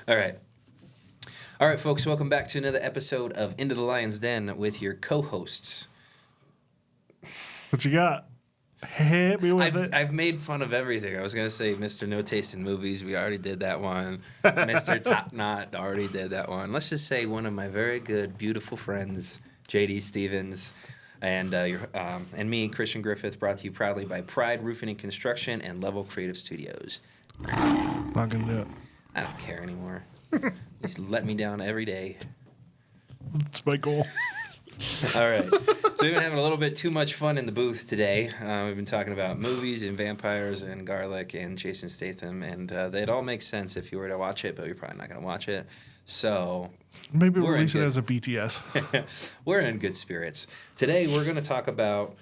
All right. All right, folks, welcome back to another episode of Into the Lion's Den with your co-hosts. What you got? Hit me with it. I've made fun of everything. I was going to say Mr. No Taste in Movies. We already did that one. Mr. Top Knot already did that one. Let's just say one of my very good, beautiful friends, J.D. Stevens, and me, Christian Griffith, brought to you proudly by Pride Roofing and Construction and Level Creative Studios. Not gonna do it. I don't care anymore. Just let me down every day. That's my goal. All right. So we've been having a little bit too much fun in the booth today. We've been talking about movies and vampires and garlic and Jason Statham, and it all makes sense if you were to watch it, but you're probably not going to watch it. So maybe we'll release it as a BTS. We're in good spirits. Today we're going to talk about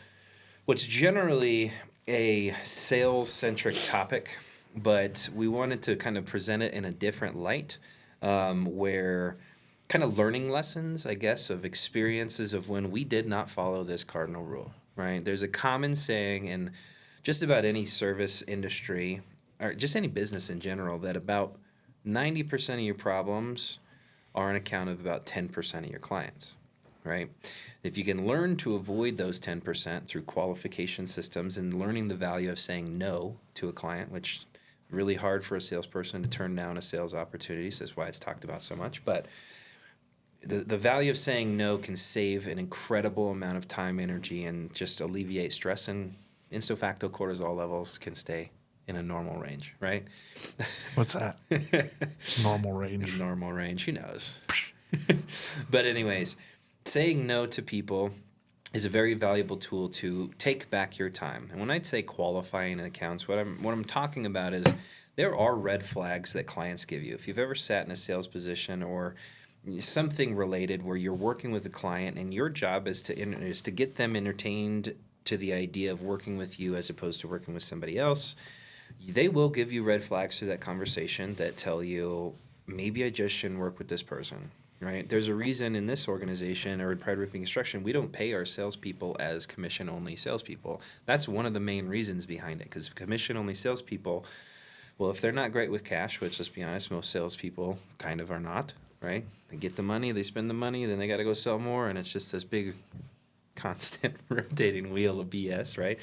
what's generally a sales-centric topic, but we wanted to kind of present it in a different light, where kind of learning lessons, I guess, of experiences of when we did not follow this cardinal rule, right? There's a common saying in just about any service industry, or just any business in general, that about 90% of your problems are on account of about 10% of your clients, right? If you can learn to avoid those 10% through qualification systems and learning the value of saying no to a client, which is really hard for a salesperson to turn down a sales opportunity, so that's why it's talked about so much, but the value of saying no can save an incredible amount of time, energy, and just alleviate stress, and ipso facto cortisol levels can stay in a normal range, right? What's that? Normal range. Normal range, who knows? But anyways, saying no to people is a very valuable tool to take back your time. And when I say qualifying accounts, what I'm talking about is there are red flags that clients give you. If you've ever sat in a sales position or something related where you're working with a client and your job is to get them entertained to the idea of working with you as opposed to working with somebody else, they will give you red flags through that conversation that tell you, maybe I just shouldn't work with this person, right? There's a reason in this organization or in Pride Roofing Construction, we don't pay our salespeople as commission-only salespeople. That's one of the main reasons behind it, because commission-only salespeople, well, if they're not great with cash, which, let's be honest, most salespeople kind of are not, right? They get the money, they spend the money, then they got to go sell more, and it's just this big, constant rotating wheel of BS, right?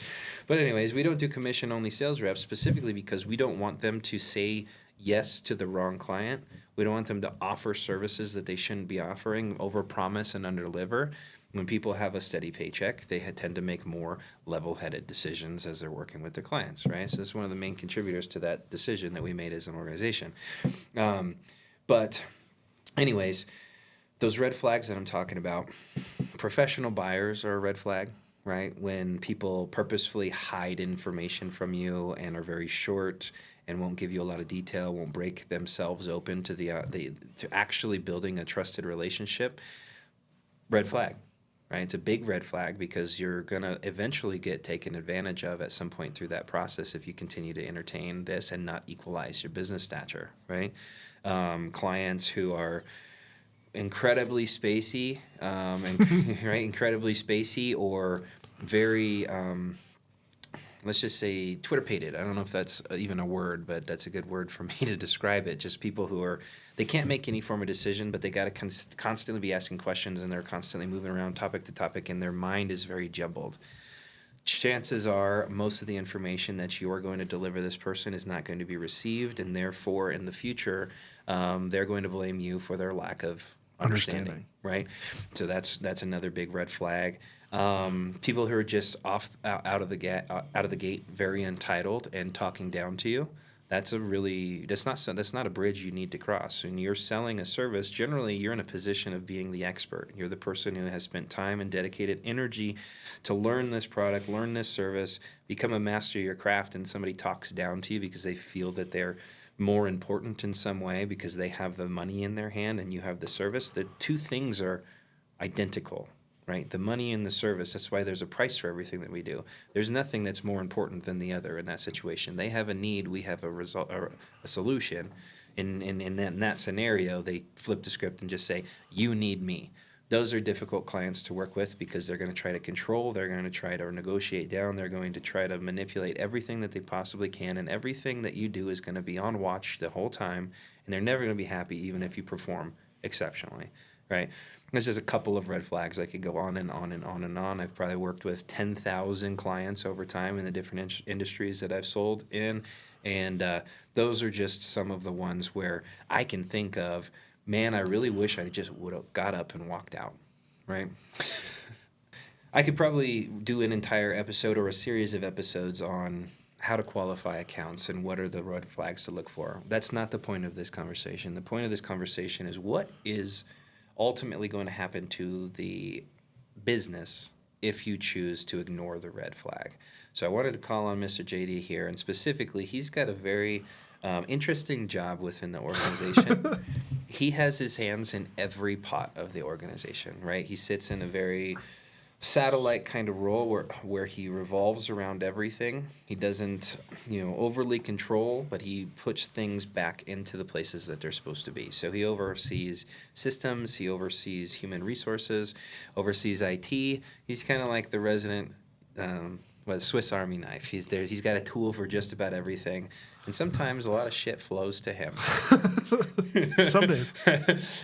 But anyways, we don't do commission-only sales reps specifically because we don't want them to say yes to the wrong client. We don't want them to offer services that they shouldn't be offering, overpromise and underdeliver. When people have a steady paycheck, they tend to make more level-headed decisions as they're working with their clients, right? So that's one of the main contributors to that decision that we made as an organization. But anyways, those red flags that I'm talking about, professional buyers are a red flag, right? When people purposefully hide information from you and are very short and won't give you a lot of detail, won't break themselves open to to actually building a trusted relationship, red flag, right? It's a big red flag because you're going to eventually get taken advantage of at some point through that process if you continue to entertain this and not equalize your business stature, right? Clients who are incredibly spacey, right? Incredibly spacey, or very, let's just say, Twitter-pated. I don't know if that's even a word, but that's a good word for me to describe it. Just people who they can't make any form of decision, but they got to constantly be asking questions, and they're constantly moving around topic to topic, and their mind is very jumbled. Chances are most of the information that you are going to deliver this person is not going to be received, and therefore, in the future, they're going to blame you for their lack of understanding, right? So that's another big red flag. People who are just out of the gate, very entitled and talking down to you. That's not a bridge you need to cross. When you're selling a service, generally you're in a position of being the expert. You're the person who has spent time and dedicated energy to learn this product, learn this service, become a master of your craft, and somebody talks down to you because they feel that they're more important in some way because they have the money in their hand and you have the service. The two things are identical, right? The money and the service. That's why there's a price for everything that we do. There's nothing that's more important than the other in that situation. They have a need, we have a result or a solution. In that scenario, they flip the script and just say, you need me. Those are difficult clients to work with because they're going to try to control, they're going to try to negotiate down, they're going to try to manipulate everything that they possibly can, and everything that you do is going to be on watch the whole time, and they're never going to be happy even if you perform exceptionally, right? There's just a couple of red flags. I could go on and on and on and on. I've probably worked with 10,000 clients over time in the different industries that I've sold in, and those are just some of the ones where I can think of, man, I really wish I just would have got up and walked out, right? I could probably do an entire episode or a series of episodes on how to qualify accounts and what are the red flags to look for. That's not the point of this conversation. The point of this conversation is what is ultimately going to happen to the business if you choose to ignore the red flag. So I wanted to call on Mr. JD here, and specifically, he's got a very interesting job within the organization. He has his hands in every pot of the organization, right? He sits in a very satellite kind of role where he revolves around everything. He doesn't, overly control, but he puts things back into the places that they're supposed to be. So he oversees systems, he oversees human resources, oversees IT. He's kind of like the resident Swiss Army knife. He's there. He's got a tool for just about everything, and sometimes a lot of shit flows to him. Some days.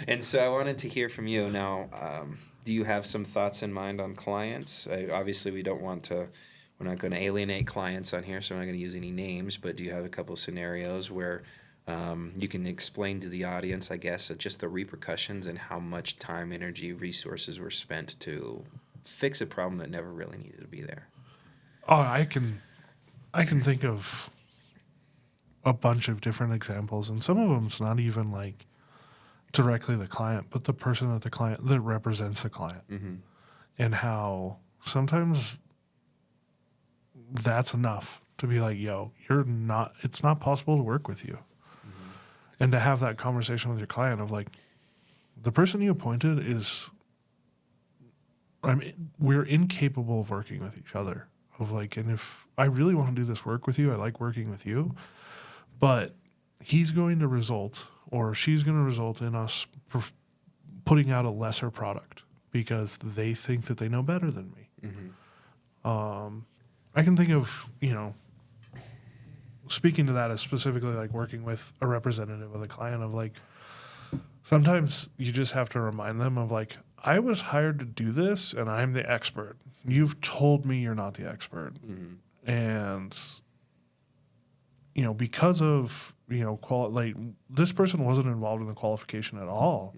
And so I wanted to hear from you now. Do you have some thoughts in mind on clients? Obviously, we're not going to alienate clients on here, so I'm not going to use any names. But do you have a couple scenarios where you can explain to the audience, I guess, just the repercussions and how much time, energy, resources were spent to fix a problem that never really needed to be there? Oh, I can think of a bunch of different examples, and some of them's not even like directly the client, but the person that represents the client, and how sometimes that's enough to be like, yo, it's not possible to work with you, and to have that conversation with your client of like, the person you appointed we're incapable of working with each other. Of like, and if I really want to do this work with you, I like working with you, but he's going to result, or she's going to result in us putting out a lesser product because they think that they know better than me. I can think of, speaking to that as specifically like working with a representative of the client of like, sometimes you just have to remind them of like, I was hired to do this and I'm the expert. You've told me you're not the expert. And, because of, this person wasn't involved in the qualification at all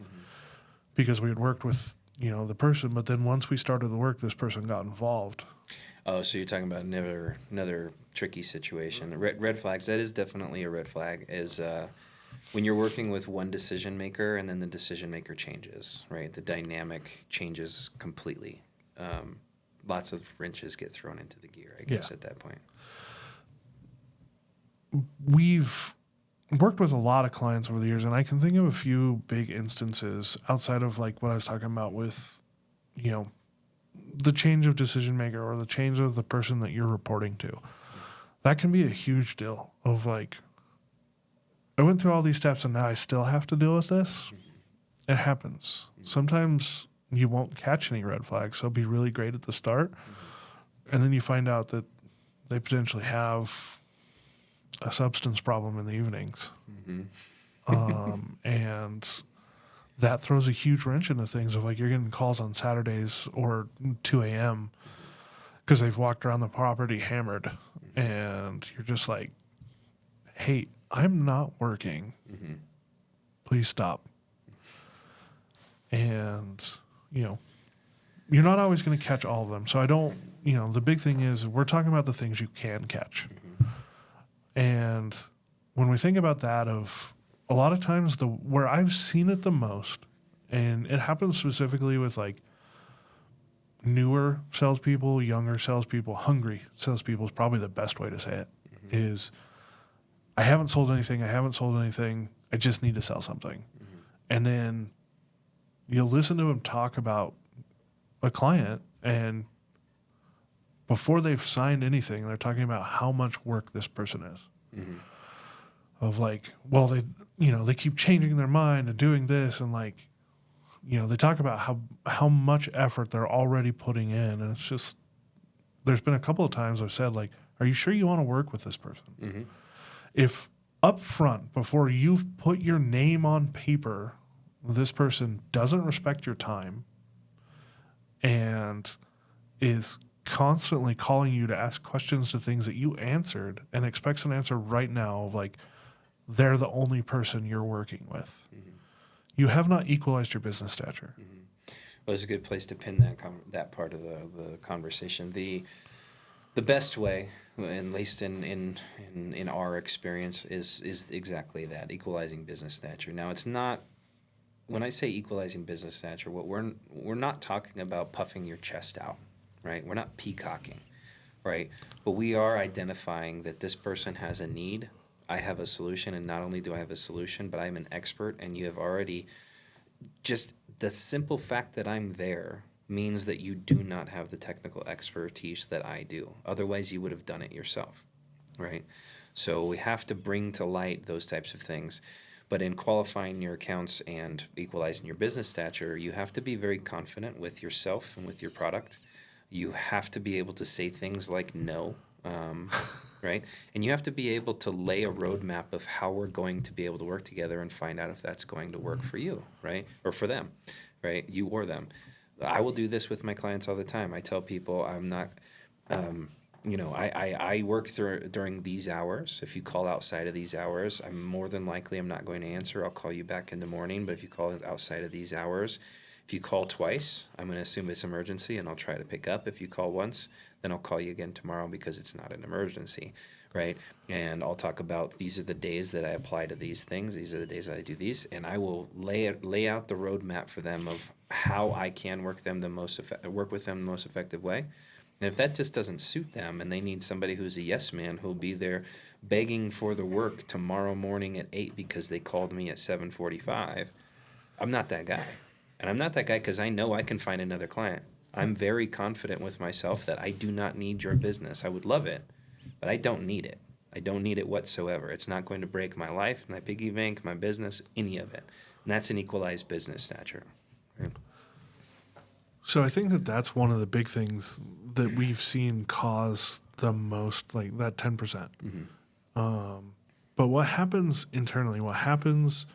because we had worked with, the person. But then once we started the work, this person got involved. Oh, so you're talking about another tricky situation. Red flags, that is definitely a red flag, is when you're working with one decision maker and then the decision maker changes, right? The dynamic changes completely. Lots of wrenches get thrown into the gear, I guess, at that point. We've worked with a lot of clients over the years, and I can think of a few big instances outside of like what I was talking about with, the change of decision maker or the change of the person that you're reporting to. That can be a huge deal of like, I went through all these steps and now I still have to deal with this. It happens. Sometimes you won't catch any red flags, so it'll be really great at the start. And then you find out that they potentially have a substance problem in the evenings. And that throws a huge wrench into things of like, you're getting calls on Saturdays or 2 a.m. because they've walked around the property hammered. And you're just like, hey, I'm not working. Please stop. And, you're not always going to catch all of them. So I don't, the big thing is we're talking about the things you can catch. And when we think about that of a lot of times where I've seen it the most, and it happens specifically with like newer salespeople, younger salespeople, hungry salespeople is probably the best way to say it, is I haven't sold anything. I just need to sell something. And then you'll listen to them talk about a client, and before they've signed anything, they're talking about how much work this person is. Of like, well, they keep changing their mind and doing this, and like, they talk about how much effort they're already putting in, and it's just there's been a couple of times I've said like, "Are you sure you want to work with this person?" Mm-hmm. If up front before you've put your name on paper, this person doesn't respect your time and is constantly calling you to ask questions to things that you answered and expects an answer right now of like they're the only person you're working with. Mm-hmm. You have not equalized your business stature. Mm-hmm. Well, it's a good place to pin that part of the conversation. The best way, at least in our experience, is exactly that, equalizing business stature. Now, it's not, when I say equalizing business stature, what we're not talking about puffing your chest out, right? We're not peacocking, right? But we are identifying that this person has a need. I have a solution, and not only do I have a solution, but I'm an expert, and you have already, just the simple fact that I'm there means that you do not have the technical expertise that I do. Otherwise, you would have done it yourself, right? So we have to bring to light those types of things. But in qualifying your accounts and equalizing your business stature, you have to be very confident with yourself and with your product. You have to be able to say things like no, right? And you have to be able to lay a roadmap of how we're going to be able to work together and find out if that's going to work for you, right? Or for them, right? You or them. I will do this with my clients all the time. I tell people I'm not, I work during these hours. If you call outside of these hours, I'm more than likely I'm not going to answer. I'll call you back in the morning. But if you call outside of these hours, if you call twice, I'm going to assume it's emergency and I'll try to pick up. If you call once, then I'll call you again tomorrow because it's not an emergency, right? And I'll talk about these are the days that I apply to these things. These are the days that I do these, and I will lay out the roadmap for them of how I can work with them the most effective way. And if that just doesn't suit them and they need somebody who's a yes man who'll be there begging for the work tomorrow morning at 8 because they called me at 7:45, I'm not that guy. And I'm not that guy because I know I can find another client. I'm very confident with myself that I do not need your business. I would love it, but I don't need it. I don't need it whatsoever. It's not going to break my life, my piggy bank, my business, any of it. And that's an equalized business stature. Right? So I think that that's one of the big things that we've seen cause the most, like that 10%. Mm-hmm. But what happens internally, what happens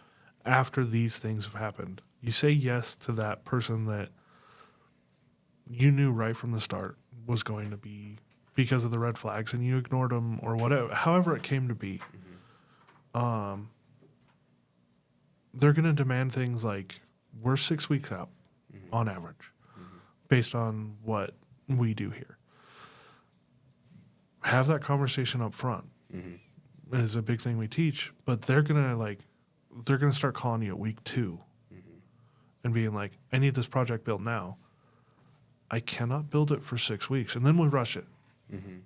after these things have happened? You say yes to that person that you knew right from the start was going to be because of the red flags, and you ignored them or whatever, however it came to be. Mm-hmm. They're going to demand things like, we're 6 weeks out Mm-hmm. on average, Mm-hmm. based on what we do here. Have that conversation up front. Mm-hmm. Is a big thing we teach, but they're going to start calling you at week 2 Mm-hmm. and being like, I need this project built now. I cannot build it for 6 weeks. And then we rush it. Mm-hmm.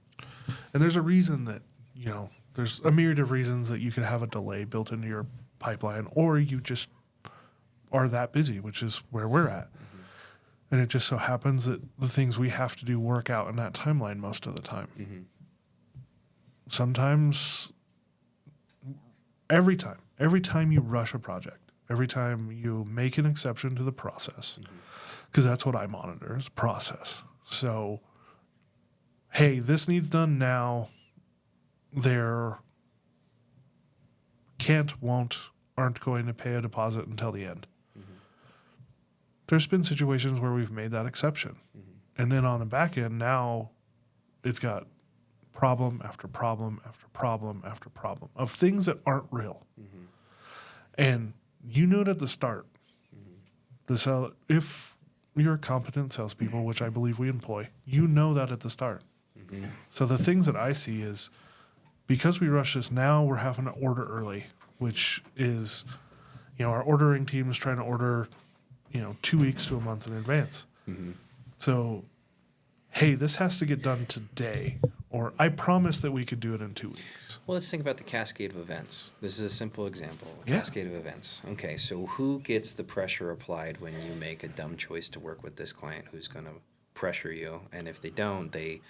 And there's a reason that, there's a myriad of reasons that you could have a delay built into your pipeline, or you just are that busy, which is where we're at. Mm-hmm. And it just so happens that the things we have to do work out in that timeline most of the time. Mm-hmm. Sometimes, every time you rush a project, every time you make an exception to the process, because that's what I monitor is process. So, hey, this needs done now. There aren't going to pay a deposit until the end. Mm-hmm. There's been situations where we've made that exception. Mm-hmm. And then on the back end, now it's got problem after problem after problem after problem of things that aren't real. Mm-hmm. And you knew it at the start. Mm-hmm. If you're a competent salespeople, which I believe we employ, you know that at the start. Mm-hmm. So the things that I see is, because we rush this now, we're having to order early, which is, our ordering team is trying to order, 2 weeks to a month in advance. Mm-hmm. So, hey, this has to get done today, or I promise that we could do it in 2 weeks. Well, let's think about the cascade of events. This is a simple example. Yeah. Cascade of events. Okay, so who gets the pressure applied when you make a dumb choice to work with this client who's going to pressure you? And if they don't, they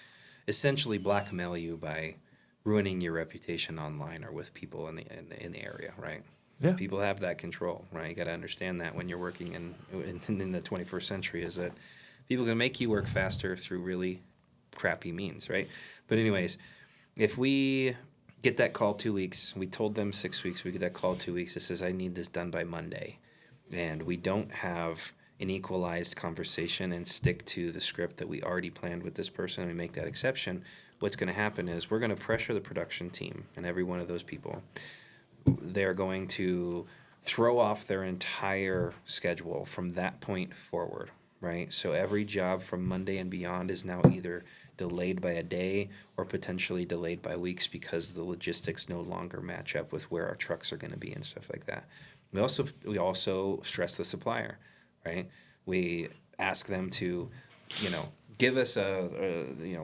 essentially blackmail you by ruining your reputation online or with people in the area, right? Yeah. People have that control, right? You got to understand that when you're working in the 21st century, is that people can make you work faster through really crappy means, right? But anyways, if we get that call 2 weeks, we told them 6 weeks, we get that call 2 weeks, it says, I need this done by Monday. And we don't have an equalized conversation and stick to the script that we already planned with this person, and we make that exception, what's going to happen is we're going to pressure the production team and every one of those people. They're going to throw off their entire schedule from that point forward, right? So every job from Monday and beyond is now either delayed by a day or potentially delayed by weeks because the logistics no longer match up with where our trucks are going to be and stuff like that. We also stress the supplier, right? We ask them to, give us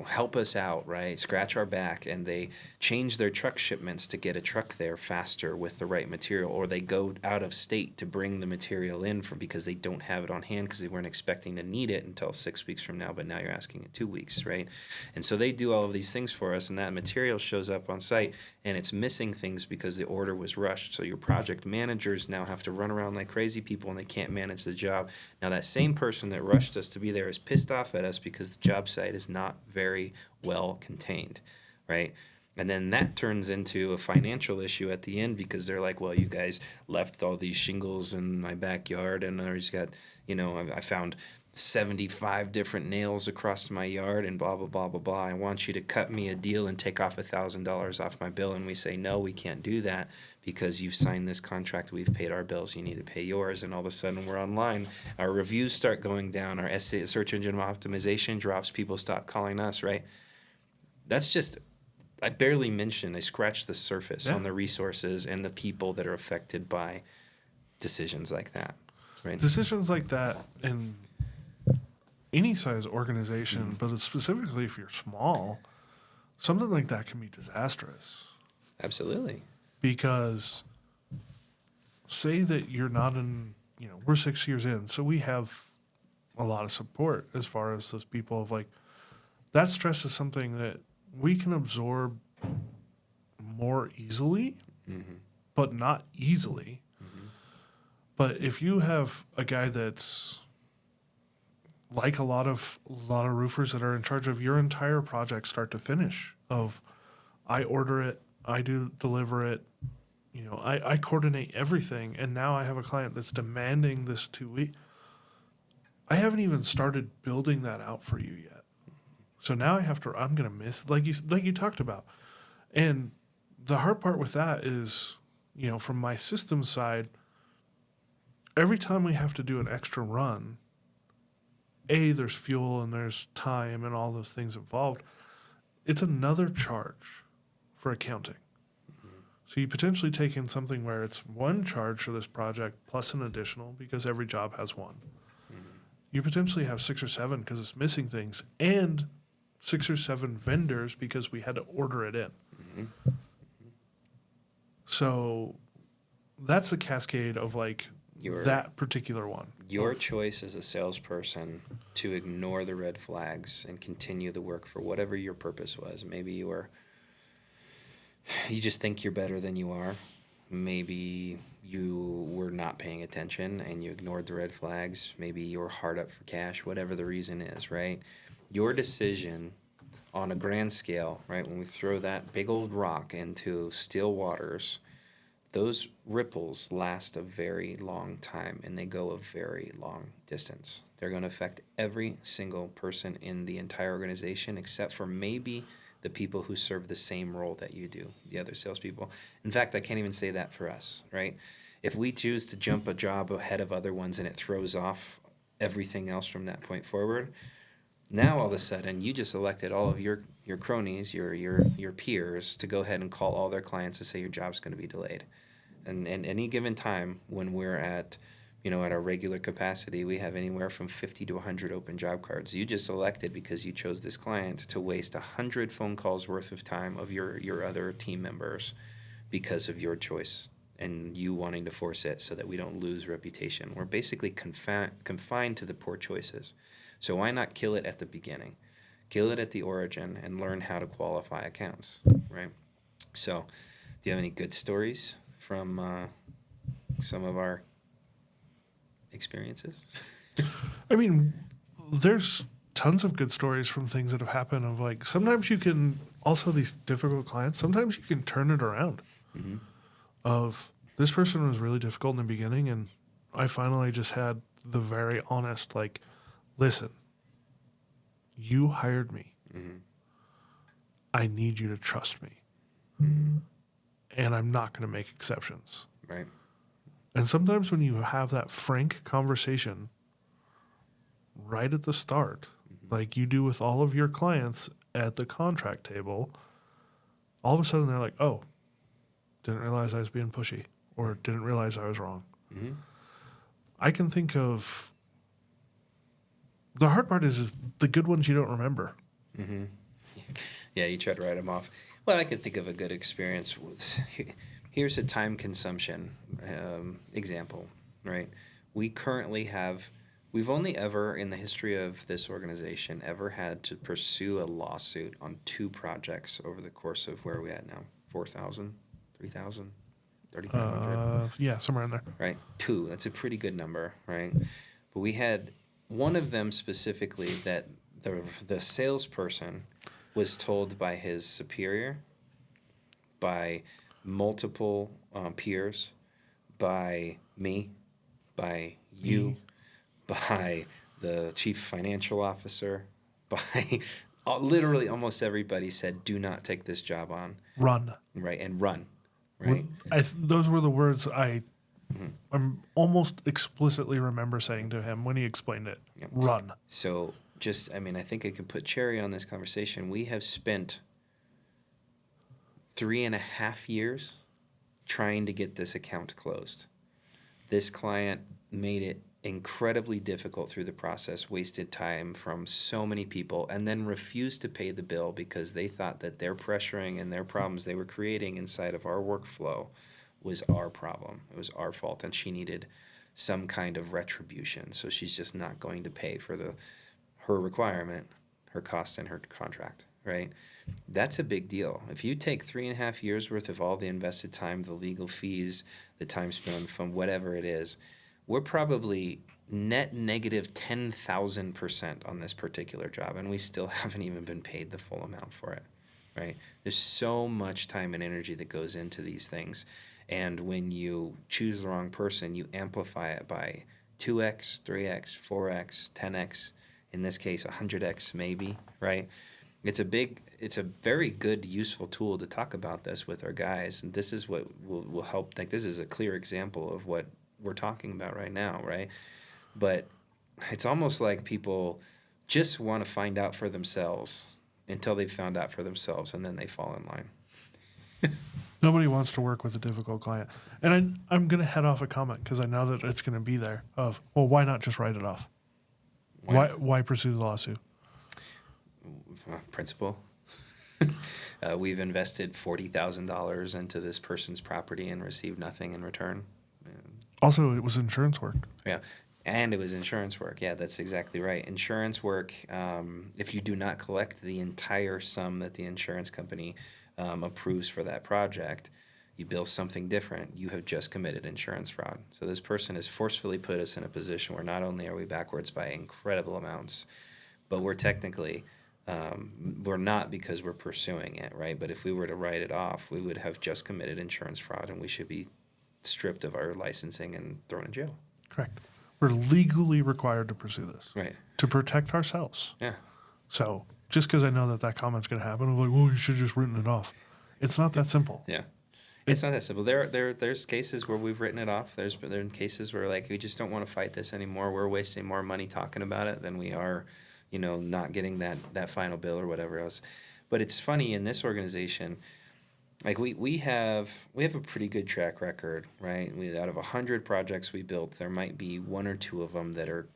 help us out, right? Scratch our back, and they change their truck shipments to get a truck there faster with the right material, or they go out of state to bring the material in because they don't have it on hand because they weren't expecting to need it until 6 weeks from now, but now you're asking in 2 weeks, right? And so they do all of these things for us, and that material shows up on site, and it's missing things because the order was rushed. So your project managers now have to run around like crazy people, and they can't manage the job. Now that same person that rushed us to be there is pissed off at us because the job site is not very well contained, right? And then that turns into a financial issue at the end because they're like, well, you guys left all these shingles in my backyard, and I just got, I found 75 different nails across my yard and blah, blah, blah, blah, blah. I want you to cut me a deal and take off $1,000 off my bill. And we say, no, we can't do that because you've signed this contract. We've paid our bills. You need to pay yours. And all of a sudden we're online. Our reviews start going down. Our search engine optimization drops. People stop calling us, right? That's just, I barely mentioned, I scratched the surface on the resources and the people that are affected by decisions like that, right? Decisions like that in any size organization, but specifically if you're small, something like that can be disastrous. Absolutely. Because say that you're not we're 6 years in, so we have a lot of support as far as those people of like, that stress is something that we can absorb more easily, but not easily. But if you have a guy that's like a lot of roofers that are in charge of your entire project start to finish, of I order it, I do deliver it, I coordinate everything, and now I have a client that's demanding this 2 week. I haven't even started building that out for you yet. So now I'm going to miss, like you talked about. And the hard part with that is, from my system side, every time we have to do an extra run, there's fuel and there's time and all those things involved. It's another charge for accounting. So you potentially take in something where it's one charge for this project plus an additional because every job has one. You potentially have 6 or 7 because it's missing things, and 6 or 7 vendors because we had to order it in. So that's the cascade of like that particular one. Your choice as a salesperson to ignore the red flags and continue the work for whatever your purpose was. Maybe you just think you're better than you are. Maybe you were not paying attention and you ignored the red flags. Maybe you were hard up for cash, whatever the reason is, right? Your decision on a grand scale, right, when we throw that big old rock into still waters, those ripples last a very long time and they go a very long distance. They're going to affect every single person in the entire organization except for maybe the people who serve the same role that you do, the other salespeople. In fact, I can't even say that for us, right? If we choose to jump a job ahead of other ones and it throws off everything else from that point forward, now all of a sudden you just elected all of your cronies, your peers, to go ahead and call all their clients to say your job's going to be delayed. And any given time when we're at our regular capacity, we have anywhere from 50 to 100 open job cards. You just elected because you chose this client to waste 100 phone calls worth of time of your other team members because of your choice and you wanting to force it so that we don't lose reputation. We're basically confined to the poor choices. So why not kill it at the beginning? Kill it at the origin and learn how to qualify accounts, right? So do you have any good stories from some of our experiences? I mean, there's tons of good stories from things that have happened of like sometimes you can also these difficult clients, sometimes you can turn it around. Mm-hmm. Of this person was really difficult in the beginning and I finally just had the very honest like, listen, you hired me. Mm-hmm. I need you to trust me. Mm-hmm. And I'm not going to make exceptions. Right. And sometimes when you have that frank conversation right at the start, like you do with all of your clients at the contract table, all of a sudden they're like, oh, didn't realize I was being pushy or didn't realize I was wrong. Mm-hmm. I can think of the hard part is the good ones you don't remember. Mm-hmm. Yeah, you try to write them off. Well, I could think of a good experience with. Here's a time consumption example, right? We've only ever in the history of this organization ever had to pursue a lawsuit on 2 projects over the course of where are we at now? 4,000, 3,000, 3,500? Yeah, somewhere in there. Right? 2, that's a pretty good number, right? But we had one of them specifically that the salesperson was told by his superior, by multiple peers, by me, by you, by the chief financial officer, by literally almost everybody said, do not take this job on. Run. Right, and run. Right? Those were the words I'm almost explicitly remember saying to him when he explained it. Yep. Run. So I think I can put cherry on this conversation. We have spent 3.5 years trying to get this account closed. This client made it incredibly difficult through the process, wasted time from so many people, and then refused to pay the bill because they thought that their pressuring and their problems they were creating inside of our workflow was our problem. It was our fault, and she needed some kind of retribution. So she's just not going to pay for her requirement, her cost, and her contract, right? That's a big deal. If you take 3.5 years worth of all the invested time, the legal fees, the time spent from whatever it is, we're probably net negative 10,000% on this particular job, and we still haven't even been paid the full amount for it, right? There's so much time and energy that goes into these things, and when you choose the wrong person, you amplify it by 2x, 3x, 4x, 10x, in this case 100x maybe, right? It's a very good, useful tool to talk about this with our guys, and this is what will help. Like, this is a clear example of what we're talking about right now, right? But it's almost like people just want to find out for themselves until they've found out for themselves, and then they fall in line. Nobody wants to work with a difficult client. And I'm going to head off a comment because I know that it's going to be there of, well, why not just write it off? Why pursue the lawsuit? Principle. We've invested $40,000 into this person's property and received nothing in return. Also, it was insurance work. Yeah, and it was insurance work. Yeah, that's exactly right. Insurance work, if you do not collect the entire sum that the insurance company approves for that project, you bill something different, you have just committed insurance fraud. So this person has forcefully put us in a position where not only are we backwards by incredible amounts, but we're technically, we're not because we're pursuing it, right? But if we were to write it off, we would have just committed insurance fraud and we should be stripped of our licensing and thrown in jail. Correct. We're legally required to pursue this. Right. To protect ourselves. Yeah. So just because I know that comment's going to happen, I'm like, well, you should have just written it off. It's not that simple. Yeah. It's not that simple. There's cases where we've written it off. There's been cases where, like, we just don't want to fight this anymore. We're wasting more money talking about it than we are, not getting that final bill or whatever else. But it's funny in this organization, like we have a pretty good track record, right? Out of 100 projects we built, there might be 1 or 2 of them that are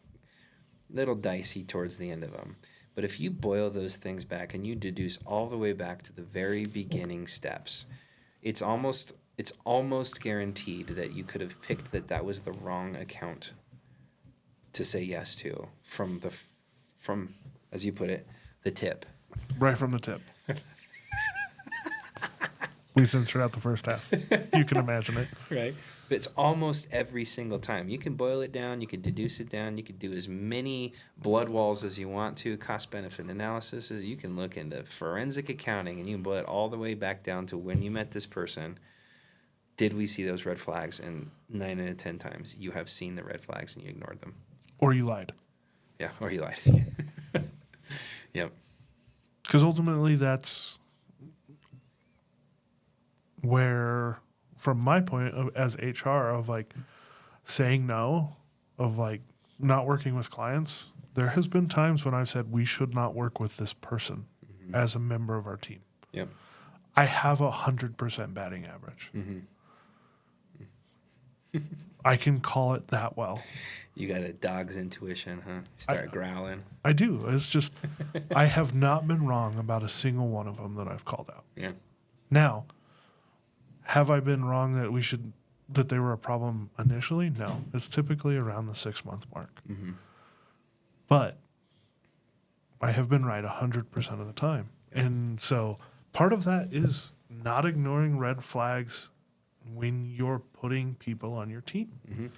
little dicey towards the end of them. But if you boil those things back and you deduce all the way back to the very beginning steps, it's almost guaranteed that you could have picked that was the wrong account to say yes to from as you put it, the tip. Right from the tip. We censored out the first half. You can imagine it. Right. It's almost every single time. You can boil it down, you can deduce it down, you can do as many blood walls as you want to, cost benefit analysis. You can look into forensic accounting, and you can boil it all the way back down to when you met this person. Did we see those red flags? And 9 out of 10 times, you have seen the red flags and you ignored them. Or you lied. Yeah, or you lied. Yep. Because ultimately, that's where, from my point of as HR, of like saying no, of like not working with clients, there has been times when I've said we should not work with this person as a member of our team. Yep. I have 100% batting average. I can call it that well. You got a dog's intuition, huh? You start growling. I do. It's just I have not been wrong about a single one of them that I've called out. Yeah. Now, have I been wrong that they were a problem initially? No. It's typically around the 6-month mark. But I have been right 100% of the time. And so part of that is not ignoring red flags when you're putting people on your team.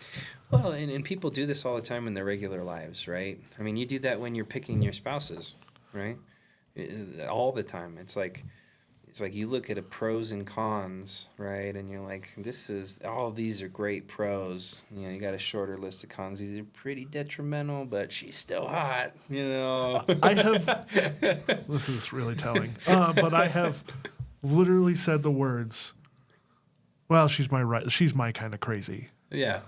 Well, and people do this all the time in their regular lives, right? I mean, you do that when you're picking your spouses, right? All the time. It's like you look at a pros and cons, right? And you're like, all of these are great pros. You know, you got a shorter list of cons. These are pretty detrimental, but she's still hot, you know. I have, this is really telling, but I have literally said the words, well, she's my kind of crazy. Yeah.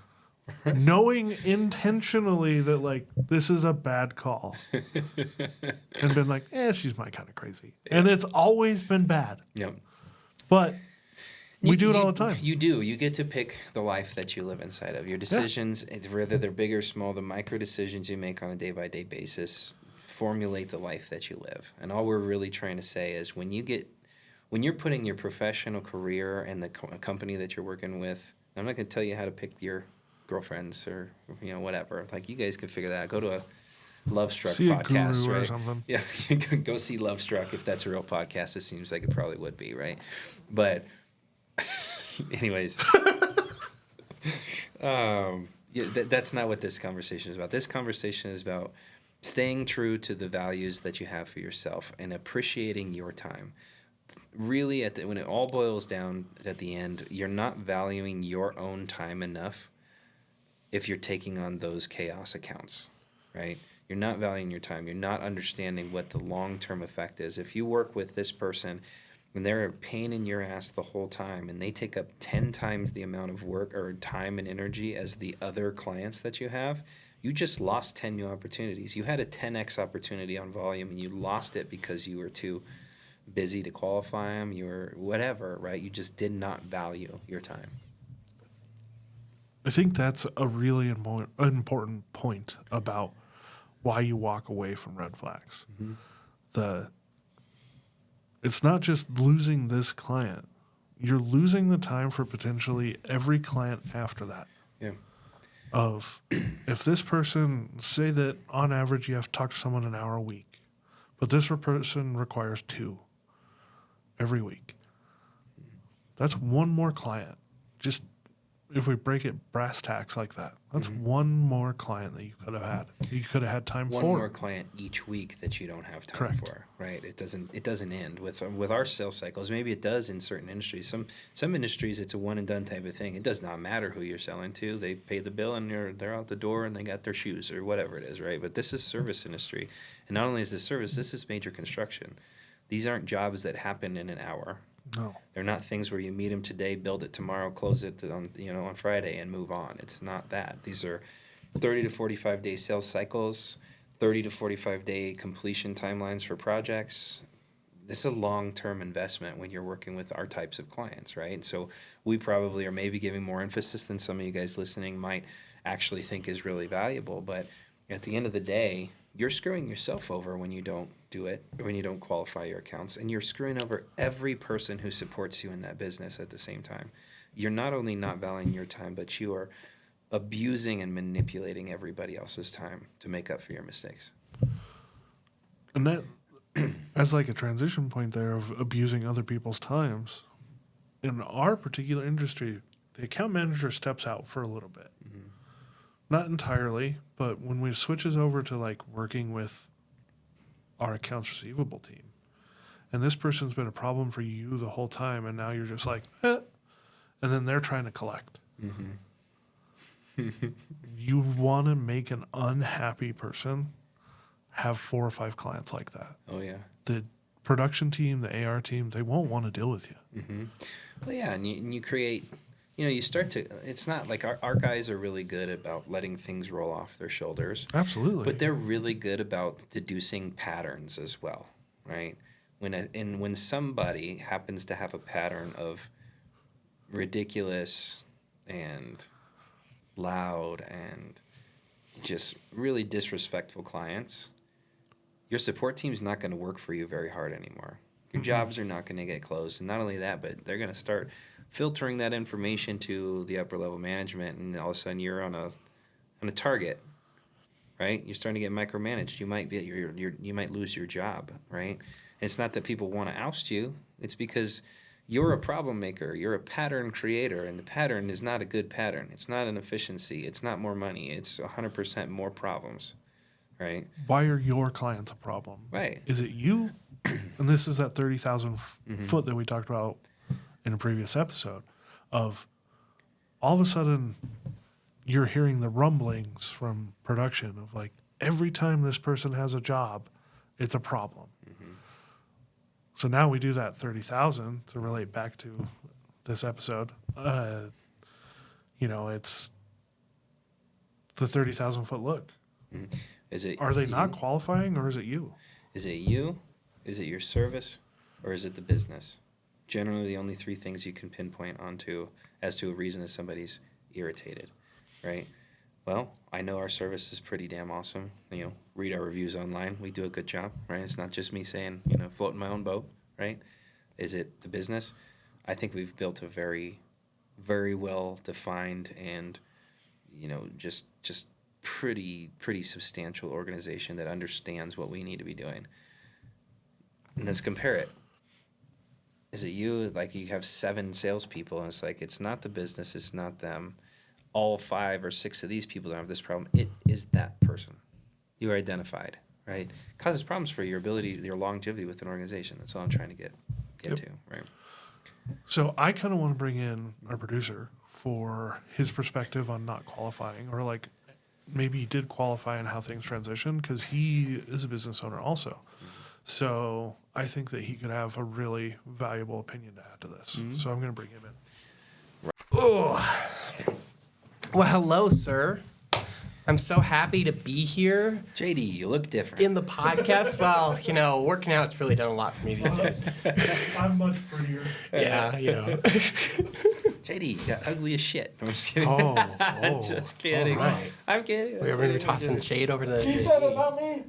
Knowing intentionally that, like, this is a bad call. And been like, she's my kind of crazy. Yeah. And it's always been bad. Yep. But we do it all the time. You do. You get to pick the life that you live inside of. Your decisions, whether they're big or small, the micro decisions you make on a day-by-day basis formulate the life that you live. And all we're really trying to say is when you're putting your professional career and the company that you're working with, I'm not going to tell you how to pick your girlfriends or whatever. Like, you guys can figure that out. Go to a Lovestruck podcast, a guru right? Or something. Yeah, go see Lovestruck if that's a real podcast. It seems like it probably would be, right? But, anyways, that's not what this conversation is about. This conversation is about staying true to the values that you have for yourself and appreciating your time. Really, when it all boils down at the end, you're not valuing your own time enough if you're taking on those chaos accounts, right? You're not valuing your time. You're not understanding what the long-term effect is. If you work with this person and they're a pain in your ass the whole time and they take up 10 times the amount of work or time and energy as the other clients that you have, you just lost 10 new opportunities. You had a 10x opportunity on volume and you lost it because you were too busy to qualify them, you were whatever, right? You just did not value your time. I think that's a really important point about why you walk away from red flags. It's not just losing this client. You're losing the time for potentially every client after that. Yeah. If this person, say that on average you have to talk to someone an hour a week, but this person requires 2 every week. That's one more client. Just if we break it brass tacks like that, that's one more client that you could have had. You could have had time for. One more client each week that you don't have time for, right? It doesn't end with our sales cycles. Maybe it does in certain industries. Some industries it's a one and done type of thing. It does not matter who you're selling to. They pay the bill and they're out the door and they got their shoes or whatever it is, right? But this is service industry, and not only is this service, this is major construction. These aren't jobs that happen in an hour. No. They're not things where you meet them today, build it tomorrow, close it on Friday and move on. It's not that. These are 30 to 45 day sales cycles, 30 to 45 day completion timelines for projects. This is a long-term investment when you're working with our types of clients, right? So we probably are maybe giving more emphasis than some of you guys listening might actually think is really valuable. But at the end of the day, you're screwing yourself over when you don't do it, when you don't qualify your accounts, and you're screwing over every person who supports you in that business at the same time. You're not only not valuing your time, but you are abusing and manipulating everybody else's time to make up for your mistakes. And that, as like a transition point there of abusing other people's times, in our particular industry, the account manager steps out for a little bit. Not entirely, but when we switches over to like working with our accounts receivable team, and this person's been a problem for you the whole time, and now you're just like, and then they're trying to collect. You want to make an unhappy person have 4 or 5 clients like that. Oh, yeah. The production team, the AR team, they won't want to deal with you. Well, yeah, and you create, you start to, it's not like our guys are really good about letting things roll off their shoulders. Absolutely. But they're really good about deducing patterns as well, right? When somebody happens to have a pattern of ridiculous and loud and just really disrespectful clients, your support team's not going to work for you very hard anymore. Your jobs are not going to get closed. And not only that, but they're going to start filtering that information to the upper level management, and all of a sudden you're on a target, right? You're starting to get micromanaged. You might you might lose your job, right? And it's not that people want to oust you. It's because you're a problem maker. You're a pattern creator, and the pattern is not a good pattern. It's not an efficiency. It's not more money. It's 100% more problems, right? Why are your clients a problem? Right. Is it you? And this is that 30,000 foot that we talked about in a previous episode of all of a sudden you're hearing the rumblings from production of like every time this person has a job, it's a problem. So now we do that 30,000 to relate back to this episode. It's the 30,000 foot look. Are they not qualifying, or is it you? Is it you? Is it your service? Or is it the business? Generally, the only 3 things you can pinpoint onto as to a reason that somebody's irritated, right? Well, I know our service is pretty damn awesome. Read our reviews online. We do a good job, right? It's not just me saying, floating my own boat, right? Is it the business? I think we've built a very, very well defined and, just pretty substantial organization that understands what we need to be doing. And let's compare it. Is it you? Like you have 7 salespeople, and it's like it's not the business, it's not them. All 5 or 6 of these people don't have this problem. It is that person. You are identified, right? Causes problems for your ability, your longevity with an organization. That's all I'm trying to get to, right? So I kind of want to bring in our producer for his perspective on not qualifying, or like maybe he did qualify and how things transition, because he is a business owner also. So I think that he could have a really valuable opinion to add to this. So I'm going to bring him in. Oh. Well, hello, sir. I'm so happy to be here. JD, you look different. In the podcast. Well, working out's really done a lot for me these days. I'm much prettier. Yeah, JD, you got ugly as shit. I'm just kidding. Just kidding. Right. I'm kidding. We're going to be tossing shade over the... You said it about me.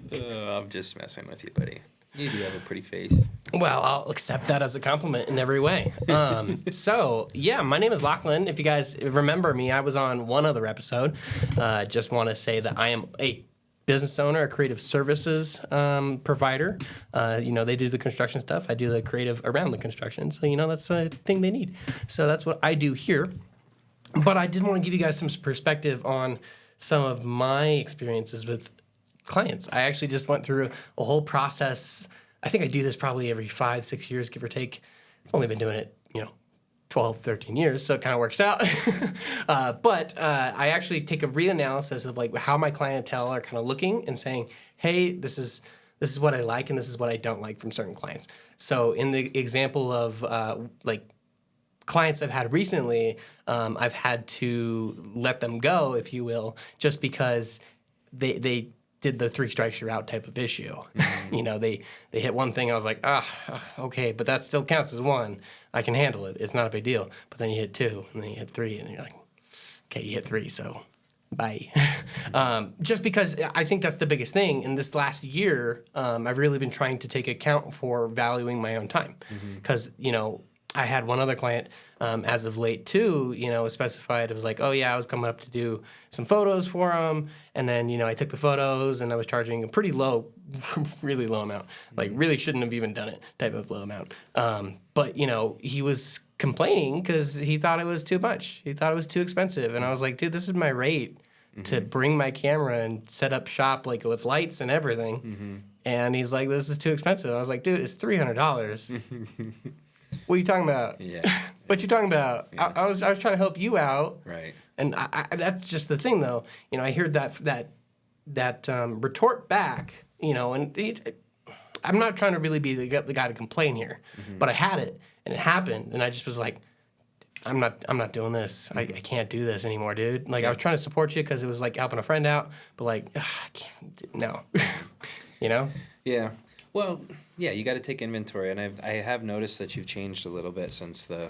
I'm just messing with you, buddy. You do have a pretty face. Well, I'll accept that as a compliment in every way. My name is Lachlan. If you guys remember me, I was on one other episode. Just want to say that I am a business owner, a creative services provider. They do the construction stuff. I do the creative around the construction. So, that's a thing they need. So that's what I do here. But I did want to give you guys some perspective on some of my experiences with clients. I actually just went through a whole process. I think I do this probably every 5-6 years, give or take. I've only been doing it, 12, 13 years, so it kind of works out. But I actually take a reanalysis of like how my clientele are kind of looking and saying, hey, this is what I like and this is what I don't like from certain clients. So in the example of clients I've had recently, I've had to let them go, if you will, just because they did the 3 strikes you're out type of issue. They hit one thing. I was like, okay, but that still counts as 1. I can handle it. It's not a big deal. But then you hit 2, and then you hit 3, and you're like, okay, you hit 3, so bye. Just because I think that's the biggest thing. In this last year, I've really been trying to take account for valuing my own time. Because, I had one other client as of late too, specified. It was like, oh yeah, I was coming up to do some photos for him. And then, I took the photos and I was charging a pretty low, really low amount. Like really shouldn't have even done it type of low amount. But, he was complaining because he thought it was too much. He thought it was too expensive. And I was like, dude, this is my rate to bring my camera and set up shop like with lights and everything. And he's like, this is too expensive. I was like, dude, it's $300. What are you talking about? Yeah. What you talking about? Yeah. I was trying to help you out. Right. And that's just the thing, though. You know, I heard that retort back. You know, and I'm not trying to really be the guy to complain here, but I had it and it happened, and I just was like, I'm not doing this. I can't do this anymore, dude. Like I was trying to support you because it was like helping a friend out, but like, I can't, no, you know. Yeah. Well, yeah, you got to take inventory, and I have noticed that you've changed a little bit since the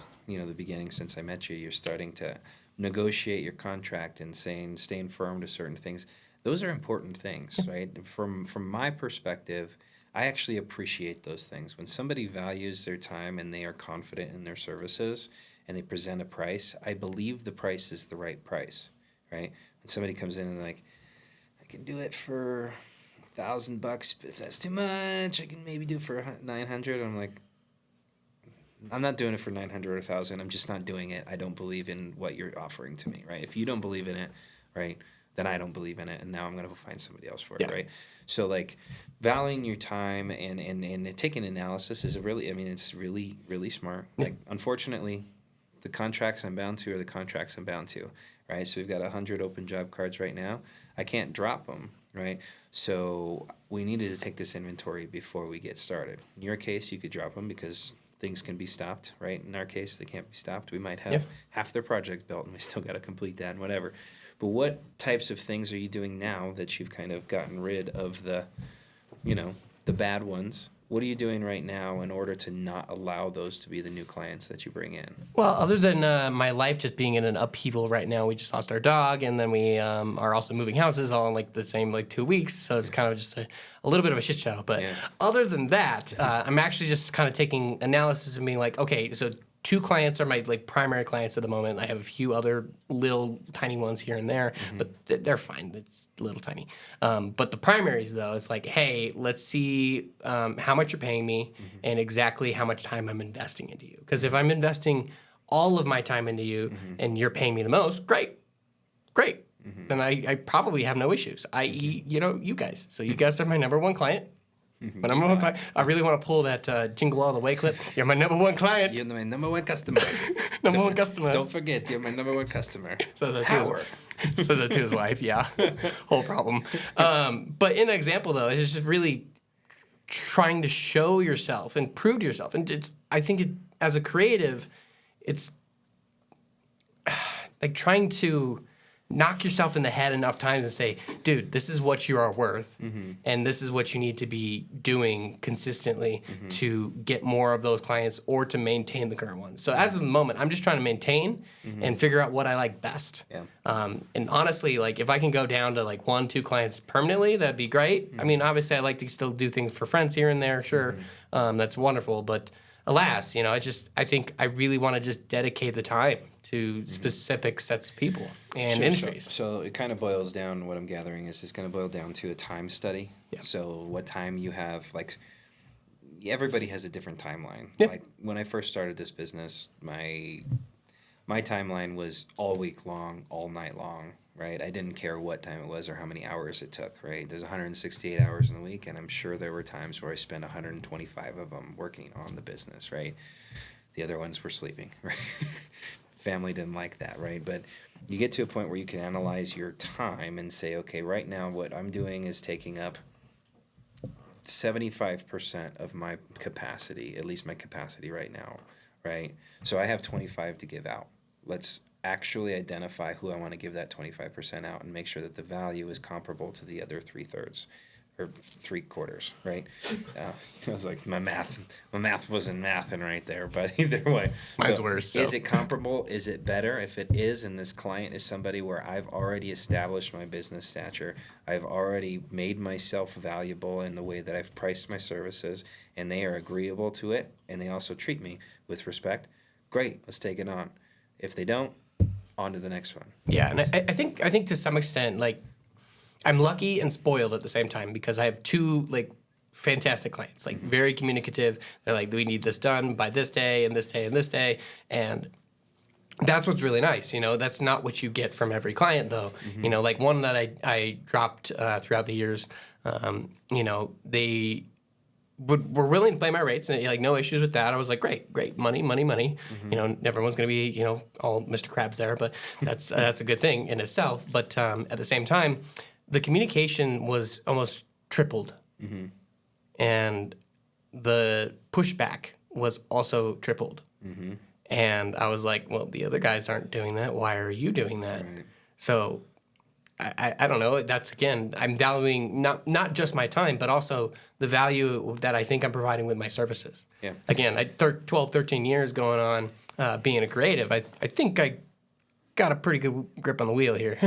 beginning. Since I met you, you're starting to negotiate your contract and staying firm to certain things. Those are important things, right? From my perspective, I actually appreciate those things. When somebody values their time and they are confident in their services and they present a price, I believe the price is the right price, right? When somebody comes in and like, I can do it for $1,000, but if that's too much, I can maybe do it for $900. I'm like, I'm not doing it for $900 or $1,000. I'm just not doing it. I don't believe in what you're offering to me, right? If you don't believe in it, right, then I don't believe in it, and now I'm gonna go find somebody else for it, right? So like valuing your time and taking analysis is it's really, really smart. Like unfortunately, the contracts I'm bound to are the contracts I'm bound to, right? So we've got 100 open job cards right now. I can't drop them, right? So we needed to take this inventory before we get started. In your case, you could drop them because things can be stopped, right? In our case, they can't be stopped. We might have half their project built and we still got to complete that and whatever. But what types of things are you doing now that you've kind of gotten rid of the bad ones? What are you doing right now in order to not allow those to be the new clients that you bring in? Well, other than my life just being in an upheaval right now, we just lost our dog, and then we are also moving houses all in like the same 2 weeks. So it's kind of just a little bit of a shit show. But other than that, I'm actually just kind of taking analysis and being like, okay, so 2 clients are my primary clients at the moment. I have a few other little tiny ones here and there, but they're fine. It's little tiny. But the primaries, though, it's like, hey, let's see how much you're paying me and exactly how much time I'm investing into you. Because if I'm investing all of my time into you and you're paying me the most, great. Then I probably have no issues, i.e., you guys. So you guys are my number one client. My number one client. I really want to pull that Jingle All the Way clip. You're my number one client. You're my number one customer. One customer. Don't forget, you're my number one customer. Says that to his wife, yeah. Whole problem. But in an example, though, it's just really trying to show yourself and prove to yourself. And I think as a creative, it's like trying to knock yourself in the head enough times and say, dude, this is what you are worth, and this is what you need to be doing consistently to get more of those clients or to maintain the current ones. So as of the moment, I'm just trying to maintain and figure out what I like best. Yeah. And honestly, like if I can go down to 1-2 clients permanently, that'd be great. I mean, obviously I like to still do things for friends here and there, sure. That's wonderful. But alas, I think I really want to just dedicate the time to specific sets of people and industries. So it kind of boils down, what I'm gathering is it's going to boil down to a time study. Yeah. So what time you have, everybody has a different timeline. Yep. Like when I first started this business, my timeline was all week long, all night long, right? I didn't care what time it was or how many hours it took, right? There's 168 hours in the week, and I'm sure there were times where I spent 125 of them working on the business, right? The other ones were sleeping, right? Family didn't like that, right? But you get to a point where you can analyze your time and say, okay, right now what I'm doing is taking up 75% of my capacity, at least my capacity right now, right? So I have 25 to give out. Let's actually identify who I want to give that 25% out and make sure that the value is comparable to the other 3/3 or 3/4, right? I was like, my math wasn't mathing right there, but either way. Mine's worse. So. Is it comparable? Is it better? If it is, and this client is somebody where I've already established my business stature, I've already made myself valuable in the way that I've priced my services, and they are agreeable to it, and they also treat me with respect, great, let's take it on. If they don't, on to the next one. Yeah, and I think to some extent, I'm lucky and spoiled at the same time because I have 2 fantastic clients, like very communicative. They're like, we need this done by this day and this day and this day. And that's what's really nice. That's not what you get from every client, though. Like one that I dropped throughout the years, they were willing to play my rates, and like no issues with that. I was like, great, money. Everyone's going to be all Mr. Krabs there, but that's a good thing in itself. But at the same time, the communication was almost tripled, and the pushback was also tripled. And I was like, well, the other guys aren't doing that. Why are you doing that? Right. So I don't know. That's, again, I'm valuing not just my time, but also the value that I think I'm providing with my services. Yeah. Again, 12, 13 years going on being a creative. I think I got a pretty good grip on the wheel here.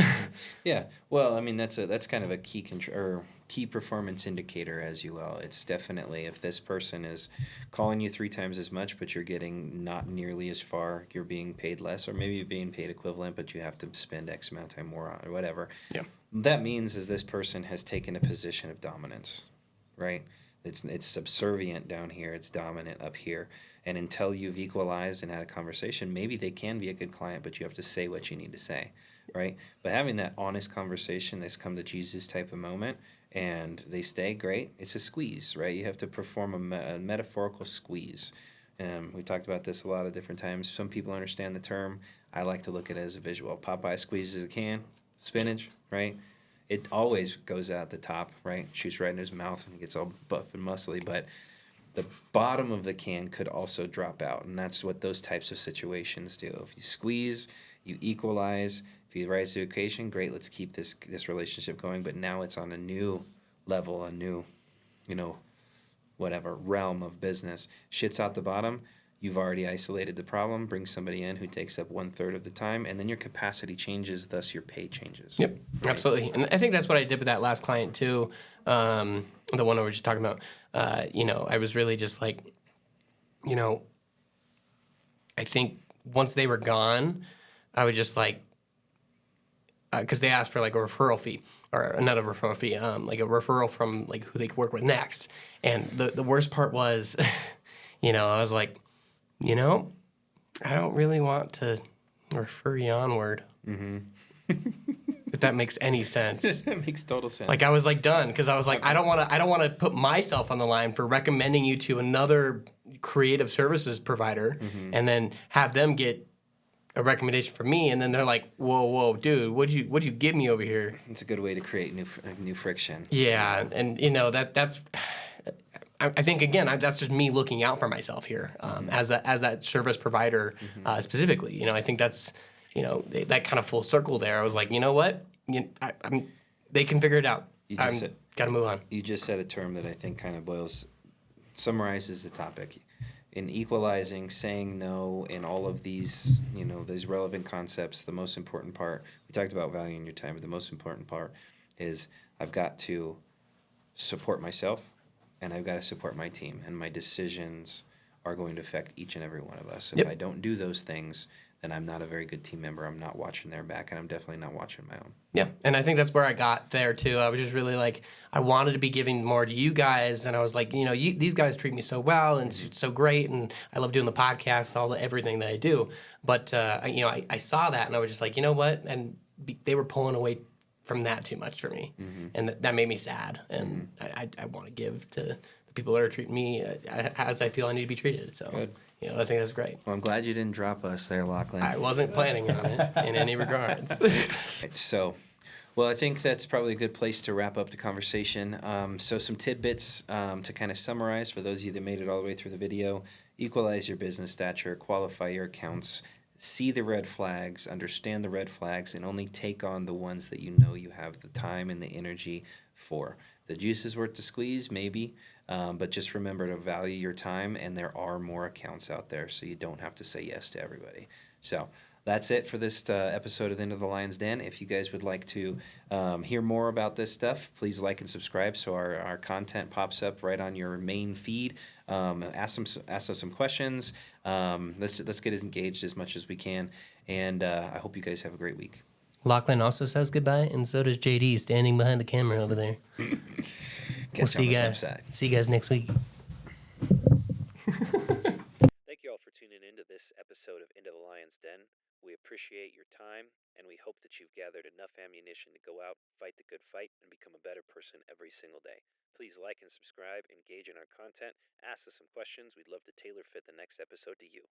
Yeah. Well, I mean, that's kind of a key performance indicator as you will. It's definitely, if this person is calling you 3 times as much, but you're getting not nearly as far, you're being paid less, or maybe you're being paid equivalent, but you have to spend X amount of time more on, or whatever. Yeah. That means is this person has taken a position of dominance, right? It's subservient down here. It's dominant up here. And until you've equalized and had a conversation, maybe they can be a good client, but you have to say what you need to say, right? But having that honest conversation, this come to Jesus type of moment, and they stay, great. It's a squeeze, right? You have to perform a metaphorical squeeze. We talked about this a lot of different times. Some people understand the term. I like to look at it as a visual. Popeye squeezes a can, spinach, right? It always goes out the top, right? Shoots right in his mouth and he gets all buff and muscly. But the bottom of the can could also drop out, and that's what those types of situations do. If you squeeze, you equalize. If you rise to the occasion, great, let's keep this relationship going. But now it's on a new level, a new, whatever, realm of business. Shit's out the bottom. You've already isolated the problem. Bring somebody in who takes up 1/3 of the time, and then your capacity changes, thus your pay changes. Yep, right? Absolutely. And I think that's what I did with that last client too, the one I was just talking about. I was really just like, I think once they were gone, I would just like, because they asked for like a referral fee, or not a referral fee, like a referral from like who they could work with next. And the worst part was, I was like, I don't really want to refer you onward. If that makes any sense. That makes total sense. Like I was like done, because I was like, I don't want to put myself on the line for recommending you to another creative services provider, and then have them get a recommendation from me, and then they're like, whoa, dude, what'd you give me over here? It's a good way to create new friction. Yeah, and that's. I think again, that's just me looking out for myself here, as that service provider specifically. I think that's that kind of full circle there. I was like, you know what, they can figure it out. Got to move on. You just said a term that I think kind of summarizes the topic. In equalizing, saying no, in all of these, these relevant concepts, the most important part, we talked about valuing your time, but the most important part is I've got to support myself, and I've got to support my team, and my decisions are going to affect each and every one of us. If I don't do those things, then I'm not a very good team member. I'm not watching their back, and I'm definitely not watching my own. Yeah, and I think that's where I got there, too. I was just really like, I wanted to be giving more to you guys, and I was like, these guys treat me so well, and it's so great, and I love doing the podcast, everything that I do. But, I saw that, and I was just like, you know what? And they were pulling away from that too much for me, and that made me sad, and I want to give to the people that are treating me as I feel I need to be treated. So, good. I think that's great. Well, I'm glad you didn't drop us there, Lachlan. I wasn't planning on it in any regards. Right, so, well, I think that's probably a good place to wrap up the conversation. So some tidbits to kind of summarize for those of you that made it all the way through the video. Equalize your business stature, qualify your accounts, see the red flags, understand the red flags, and only take on the ones that you know you have the time and the energy for. The juice is worth the squeeze, maybe, but just remember to value your time, and there are more accounts out there, so you don't have to say yes to everybody. So that's it for this episode of The End of the Lion's Den. If you guys would like to hear more about this stuff, please like and subscribe so our content pops up right on your main feed. Ask us some questions. Let's get as engaged as much as we can, and I hope you guys have a great week. Lachlan also says goodbye, and so does JD, standing behind the camera over there. Catch you on the flip side. See you guys next week. Thank you all for tuning in to this episode of Into the Lion's Den. We appreciate your time, and we hope that you've gathered enough ammunition to go out, fight the good fight, and become a better person every single day. Please like and subscribe, engage in our content, ask us some questions. We'd love to tailor fit the next episode to you.